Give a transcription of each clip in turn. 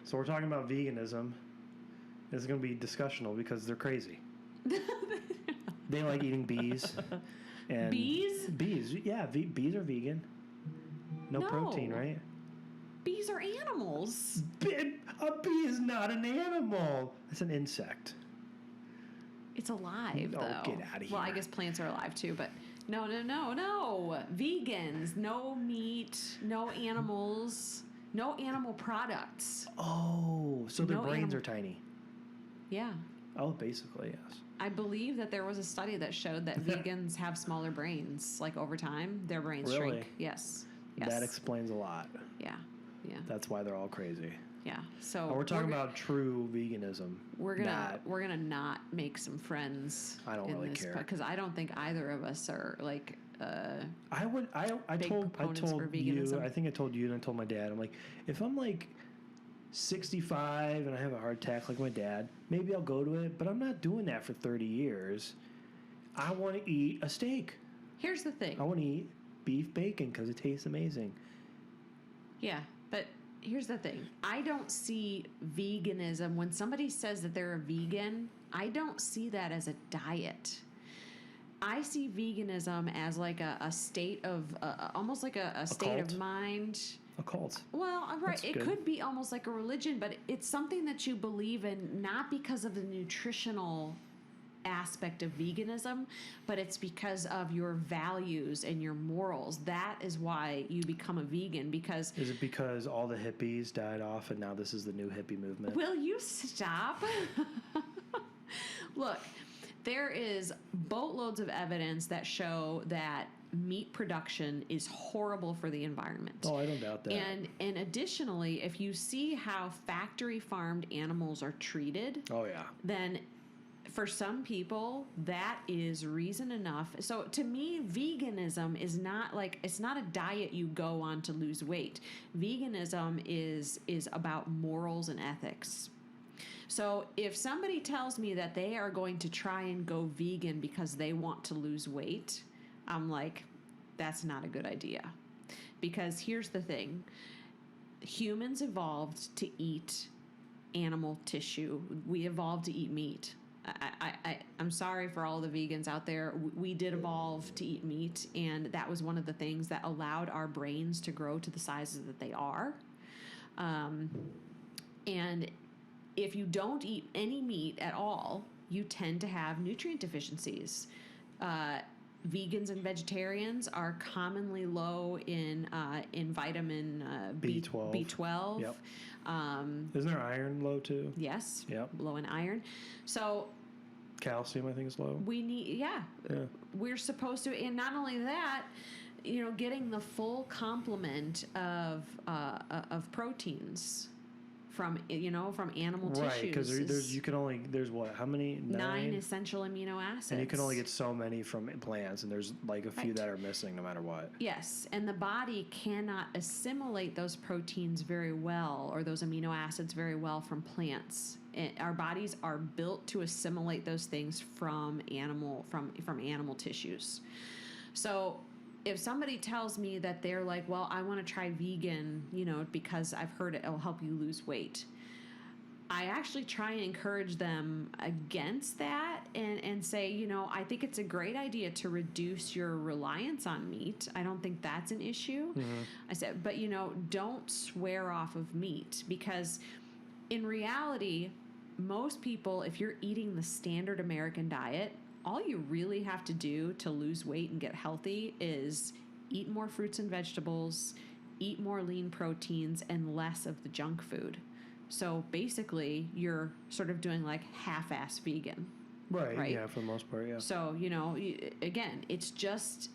So we're talking about veganism. It's going to be discussional because they're crazy. They like eating bees. And bees? Bees, yeah. Bees are vegan. No protein, right? Bees are animals. A bee is not an animal. It's an insect. It's alive, though. Get out of here. Well, I guess plants are alive, too, but no. Vegans, no meat, no animals, no animal products. Oh, so their brains are tiny. Yeah. Oh, basically, yes. I believe that there was a study that showed that vegans have smaller brains. Like, over time, their brains shrink. Yes. That explains a lot. Yeah. That's why they're all crazy. Yeah. So we're talking about true veganism. We're gonna not make some friends. I don't really care because I don't think either of us are like. I told you. I think I told you and I told my dad. I'm like, if I'm like 65 and I have a heart attack like my dad, maybe I'll go to it. But I'm not doing that for 30 years. I want to eat a steak. Here's the thing. I want to eat beef bacon because it tastes amazing. Yeah, but here's the thing. I don't see veganism. When somebody says that they're a vegan, I don't see that as a diet. I see veganism as like a state of, almost like a state of mind. A cult. Well, right. It could be almost like a religion, but it's something that you believe in, not because of the nutritional aspect of veganism, but it's because of your values and your morals. That is why you become a vegan. Because is it because all the hippies died off and now this is the new hippie movement? Will you stop? Look, there is boatloads of evidence that show that meat production is horrible for the environment. Oh, I don't doubt that. And additionally, if you see how factory farmed animals are treated, then for some people, that is reason enough. So to me, veganism is not like, it's not a diet you go on to lose weight. Veganism is about morals and ethics. So if somebody tells me that they are going to try and go vegan because they want to lose weight, I'm like, that's not a good idea. Because here's the thing. Humans evolved to eat animal tissue. We evolved to eat meat. I'm sorry for all the vegans out there. We did evolve to eat meat, and that was one of the things that allowed our brains to grow to the sizes that they are. And if you don't eat any meat at all, you tend to have nutrient deficiencies. Vegans and vegetarians are commonly low in vitamin B12. B12. Yep. Isn't there iron low too? Yes. Yep. Low in iron. So calcium, I think, is low. We need, we're supposed to, and not only that, getting the full complement of proteins from animal tissues. Right, because there's what? How many? 9 essential amino acids. And you can only get so many from plants, and there's like a few that are missing no matter what. Yes, and the body cannot assimilate those proteins very well, or those amino acids very well from plants. Our bodies are built to assimilate those things from animal tissues. So if somebody tells me that they're like, well, I want to try vegan, because I've heard it'll help you lose weight, I actually try and encourage them against that and say, I think it's a great idea to reduce your reliance on meat. I don't think that's an issue. Mm-hmm. I said, but, don't swear off of meat, because in reality, most people, if you're eating the standard American diet, all you really have to do to lose weight and get healthy is eat more fruits and vegetables, eat more lean proteins, and less of the junk food. So basically, you're sort of doing like half-ass vegan. Right? Yeah, for the most part, yeah. So, again, it's just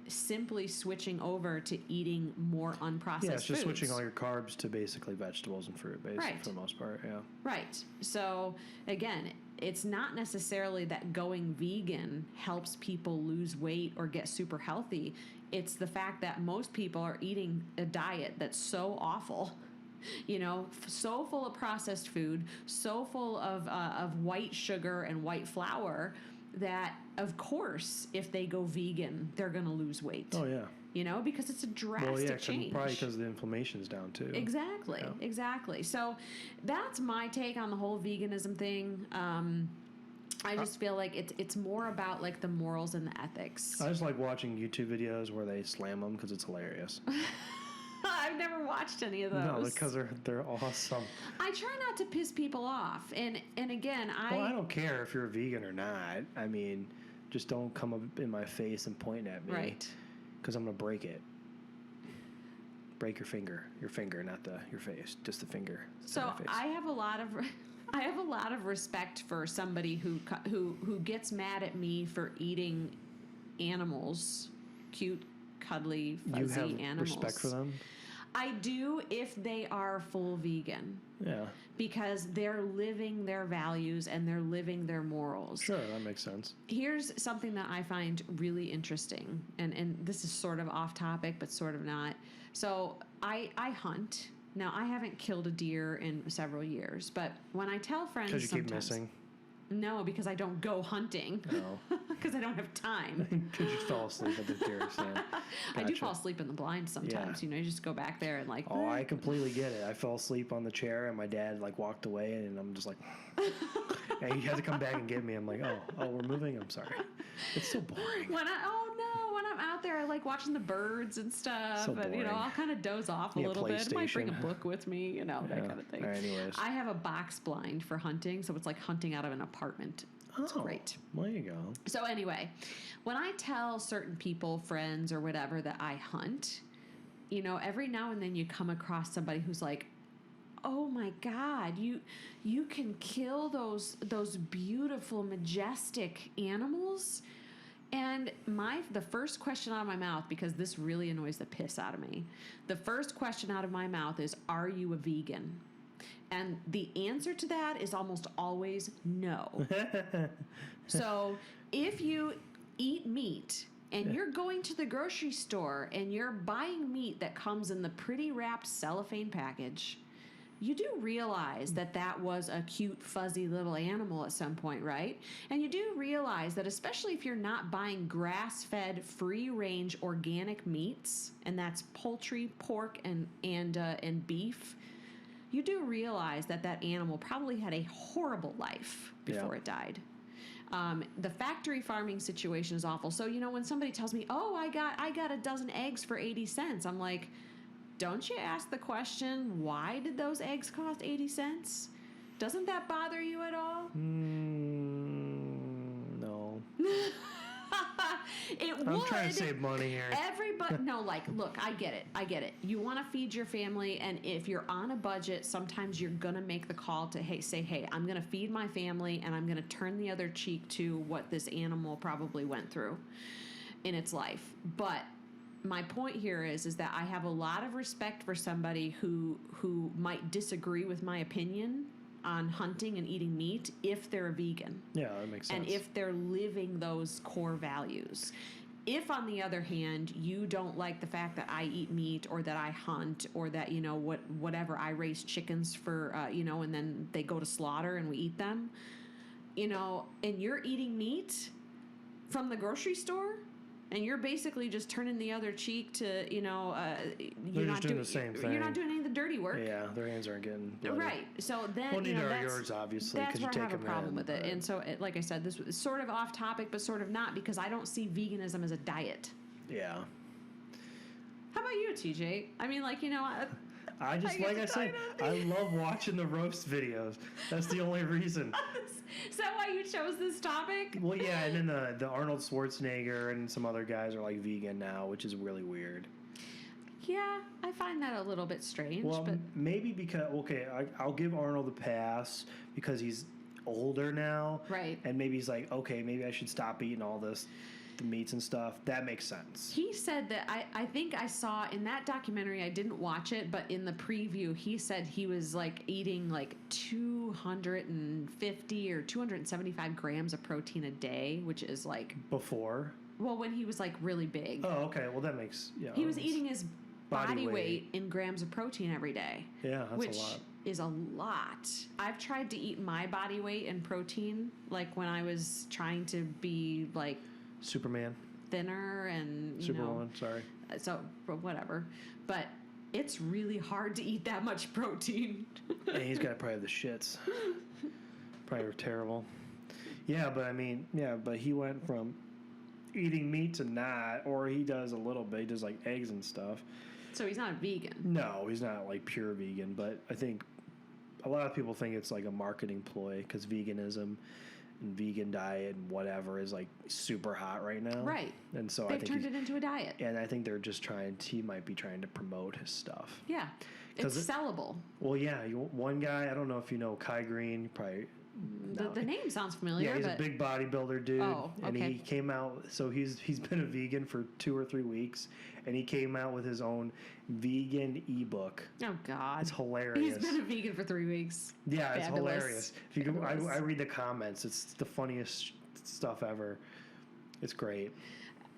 simply switching over to eating more unprocessed foods. Yeah, it's just switching all your carbs to basically vegetables and fruit, basically, for the most part, yeah. Right. So, again, it's not necessarily that going vegan helps people lose weight or get super healthy. It's the fact that most people are eating a diet that's so awful, so full of processed food, so full of white sugar and white flour, that, of course, if they go vegan, they're going to lose weight. Oh, yeah. You know, because it's a drastic change. Probably because the inflammation's down, too. Exactly, exactly. So that's my take on the whole veganism thing. I just feel like it's more about, like, the morals and the ethics. I just like watching YouTube videos where they slam them because it's hilarious. I've never watched any of those. No, because they're awesome. I try not to piss people off, and again, Well, I don't care if you're a vegan or not. I mean, just don't come up in my face and point at me. Right. Because I'm gonna break it. Break your finger, not your face, just the finger. So I have a lot of respect for somebody who gets mad at me for eating animals, cute, cuddly, fuzzy animals. You have respect for them? I do if they are full vegan. Yeah. Because they're living their values and they're living their morals. Sure, that makes sense. Here's something that I find really interesting, and this is sort of off topic, but sort of not. So I hunt. Now, I haven't killed a deer in several years, but when I tell friends because you sometimes, keep missing? No, because I don't go hunting. No. Because I don't have time. Because you fall asleep at the deer stand. Gotcha. I do fall asleep in the blind sometimes. Yeah. You know, you just go back there and like. Oh, I completely get it. I fell asleep on the chair and my dad like walked away and I'm just like. And he had to come back and get me. I'm like, oh, we're moving. I'm sorry. It's so boring. When I'm out there, I like watching the birds and stuff. So and, you know, I'll kind of doze off a little bit. I might bring a book with me, you know, that kind of thing. Anyways. I have a box blind for hunting, so it's like hunting out of an apartment. It's great. There you go. So anyway, when I tell certain people, friends or whatever, that I hunt, you know, every now and then you come across somebody who's like, oh my God, you can kill those beautiful, majestic animals? And the first question out of my mouth, because this really annoys the piss out of me, the first question out of my mouth is, are you a vegan? And the answer to that is almost always no. So if you eat meat and you're going to the grocery store and you're buying meat that comes in the pretty wrapped cellophane package, you do realize that was a cute, fuzzy little animal at some point, right? And you do realize that especially if you're not buying grass-fed, free-range organic meats, and that's poultry, pork, and beef, you do realize that animal probably had a horrible life before it died. The factory farming situation is awful. So, you know, when somebody tells me, oh, I got a dozen eggs for 80 cents, I'm like, don't you ask the question, why did those eggs cost 80 cents? Doesn't that bother you at all? No. It would. I'm trying to save money here. Look, I get it. You want to feed your family, and if you're on a budget, sometimes you're going to make the call to, say, I'm going to feed my family, and I'm going to turn the other cheek to what this animal probably went through in its life. But my point here is that I have a lot of respect for somebody who might disagree with my opinion on hunting and eating meat if they're a vegan. Yeah, that makes sense. And if they're living those core values. If, on the other hand, you don't like the fact that I eat meat or that I hunt or that, you know, whatever, I raise chickens for, you know, and then they go to slaughter and we eat them, you know, and you're eating meat from the grocery store, and you're basically just turning the other cheek to, you know, you're not doing the same thing. You're not doing any of the dirty work. Yeah, their hands aren't getting bloody. Right. So then, well, neither are yours, obviously, because you take them in. That's where I have a problem with it. And so, like I said, this was sort of off topic, but sort of not, because I don't see veganism as a diet. Yeah. How about you, TJ? I mean, like, you know, I just, like I said, I love watching the roast videos. That's the only reason. Is that why you chose this topic? Well, yeah, and then the Arnold Schwarzenegger and some other guys are like vegan now, which is really weird. Yeah, I find that a little bit strange. Well, but maybe because, I'll give Arnold a pass because he's older now. Right. And maybe he's like, okay, maybe I should stop eating all this, the meats and stuff. That makes sense. He said that, I think I saw in that documentary, I didn't watch it, but in the preview, he said he was like eating like 250 or 275 grams of protein a day, which is like... Before? Well, when he was like really big. Oh, okay. Well, that makes... Yeah, he was eating his body weight in grams of protein every day. Yeah, that's a lot. is a lot. I've tried to eat my body weight in protein, like when I was trying to be like Superman. Thinner and Superwoman, sorry. So whatever. But it's really hard to eat that much protein. And he's got to probably have the shits. Probably terrible. Yeah, but he went from eating meat to not, or he does a little bit. He does like eggs and stuff. So he's not a vegan. No, he's not like pure vegan, but I think a lot of people think it's like a marketing ploy because veganism and vegan diet and whatever is like super hot right now. Right. And so they've I think turned it into a diet. And I think they're just he might be trying to promote his stuff. Yeah. It's sellable. Well, yeah. One guy, I don't know if you know Kai Green, probably. No. The name sounds familiar. Yeah, he's a big bodybuilder dude. Oh, okay. And he came out, so he's been a vegan for 2 or 3 weeks, and he came out with his own vegan ebook. Oh, God. It's hilarious. He's been a vegan for 3 weeks. Yeah, it's hilarious. If you go, I read the comments. It's the funniest stuff ever. It's great.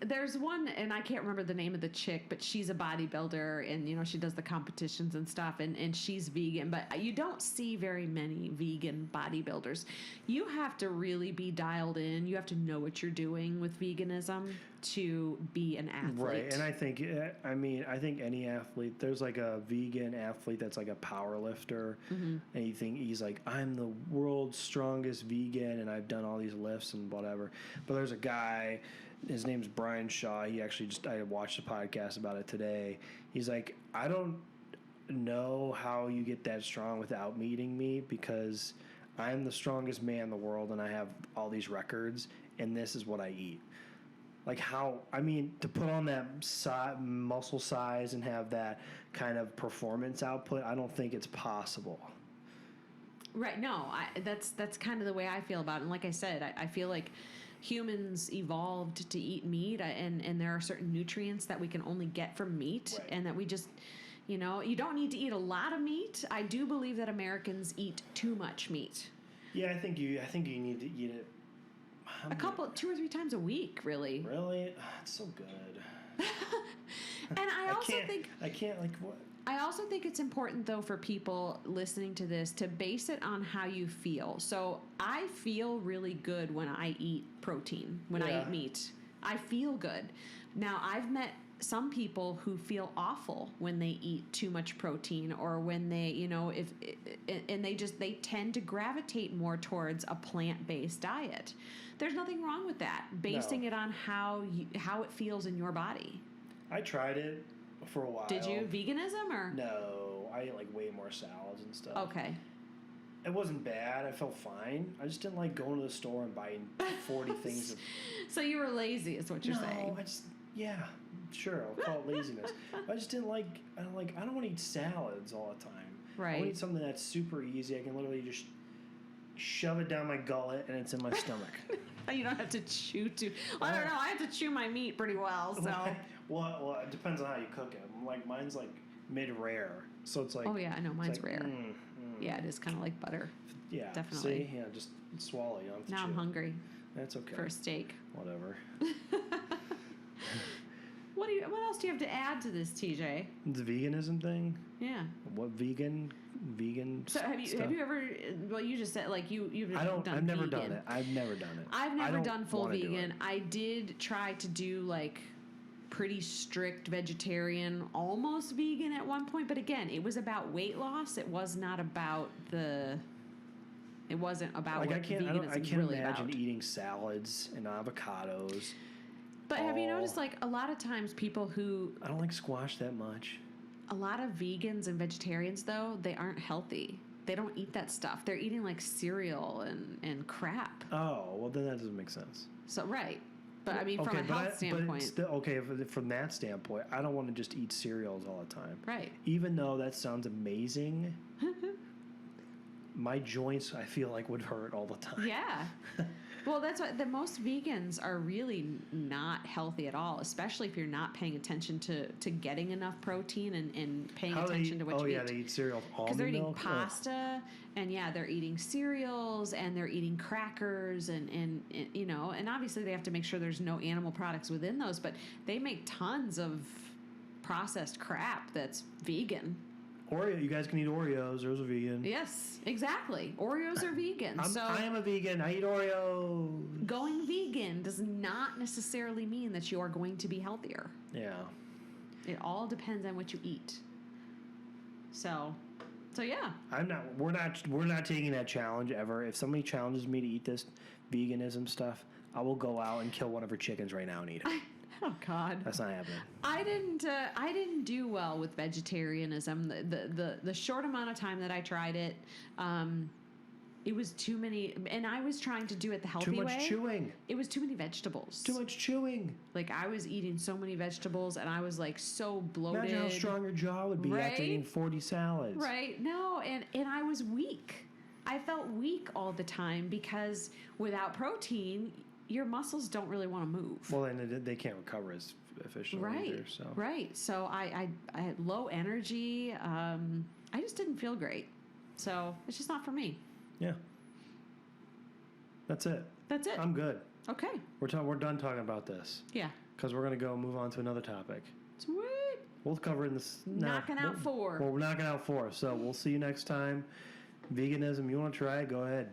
There's one, and I can't remember the name of the chick, but she's a bodybuilder, and she does the competitions and stuff, and she's vegan. But you don't see very many vegan bodybuilders. You have to really be dialed in. You have to know what you're doing with veganism to be an athlete. Right, and I think any athlete, there's like a vegan athlete that's like a power lifter, and he's like, I'm the world's strongest vegan, and I've done all these lifts and whatever. But there's a guy. His name's Brian Shaw. I watched a podcast about it today. He's like, I don't know how you get that strong without meeting me because I'm the strongest man in the world and I have all these records and this is what I eat. Like to put on that muscle size and have that kind of performance output, I don't think it's possible. Right. No, that's kind of the way I feel about it. And like I said, I feel like humans evolved to eat meat, and there are certain nutrients that we can only get from meat, right. And that we just, you don't need to eat a lot of meat. I do believe that Americans eat too much meat. Yeah, I think you need to eat it. 2 or 3 times a week, really. Really? It's so good. And I can't like what? I also think it's important, though, for people listening to this to base it on how you feel. So I feel really good when I eat protein, when I eat meat. I feel good. Now, I've met some people who feel awful when they eat too much protein, or when they, they tend to gravitate more towards a plant-based diet. There's nothing wrong with that, basing it on how it feels in your body. I tried it for a while. Did you? Veganism or? No, I ate like way more salads and stuff. Okay. It wasn't bad. I felt fine. I just didn't like going to the store and buying 40 things. So you were lazy, is what you're saying. No, sure, I'll call it laziness. I just didn't like. I don't want to eat salads all the time. Right. I want to eat something that's super easy. I can literally just shove it down my gullet and it's in my stomach. You don't have to chew too. Well, I don't know. I have to chew my meat pretty well, so. Well, it depends on how you cook it. Like mine's like mid-rare, so it's like. Oh yeah, I know mine's rare. Yeah, it is kind of like butter. Yeah, definitely. See, just swallow. You don't have to now chew. I'm hungry. That's okay. For a steak. Whatever. What else do you have to add to this, TJ? The veganism thing. Yeah. What vegan? So have you ever? Well, you just said like you've done I've never vegan. done it. I've never done it. I've never done full vegan. I did try to do like pretty strict vegetarian, almost vegan at one point, but again, it was about weight loss. It was not about the. It wasn't about like what veganism I can't really imagine about. eating salads and avocados. But have you noticed, like, a lot of times people who... I don't like squash that much. A lot of vegans and vegetarians, though, they aren't healthy. They don't eat that stuff. They're eating, like, cereal and crap. Oh, well, then that doesn't make sense. So, right. But, I mean, from a health standpoint... From that standpoint, I don't want to just eat cereals all the time. Right. Even though that sounds amazing, my joints, I feel like, would hurt all the time. Yeah. Well, that's what most vegans are really not healthy at all, especially if you're not paying attention to getting enough protein and paying attention to what you eat. Oh, yeah, they eat cereal with almond milk. Because they're eating pasta, and they're eating cereals, and they're eating crackers, and obviously they have to make sure there's no animal products within those, but they make tons of processed crap that's vegan. Oreo. You guys can eat Oreos. Those are vegan. Yes, exactly. Oreos are vegan. I am a vegan. I eat Oreos. Going vegan does not necessarily mean that you are going to be healthier. Yeah. It all depends on what you eat. So yeah. We're not taking that challenge ever. If somebody challenges me to eat this veganism stuff, I will go out and kill one of her chickens right now and eat it. Oh God, that's not happening. I didn't do well with vegetarianism. The short amount of time that I tried it, it was too many, and I was trying to do it the healthy way. Too much chewing. It was too many vegetables. Too much chewing. Like I was eating so many vegetables, and I was like so bloated. Imagine how strong your jaw would be after eating 40 salads. Right. No, and I was weak. I felt weak all the time because without protein, your muscles don't really want to move. Well, and they can't recover as efficiently either. So. Right. So I had low energy. I just didn't feel great. So it's just not for me. Yeah. That's it. I'm good. Okay. We're done talking about this. Yeah. Because we're going to go move on to another topic. Sweet. We'll cover in this. Knocking out 4. Well, we're knocking out 4. So we'll see you next time. Veganism, you want to try it? Go ahead.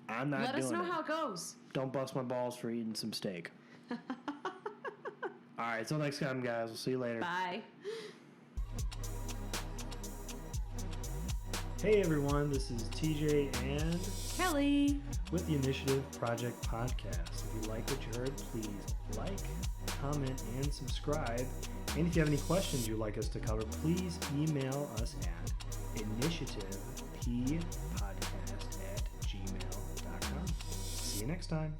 I'm not doing it. Let us know how it goes. Don't bust my balls for eating some steak. All right. Till next time, guys. We'll see you later. Bye. Hey everyone, this is TJ and Kelly with the Initiative Project Podcast. If you like what you heard, please like, comment, and subscribe. And if you have any questions you'd like us to cover, please email us at initiativepodcast@gmail.com. See you next time.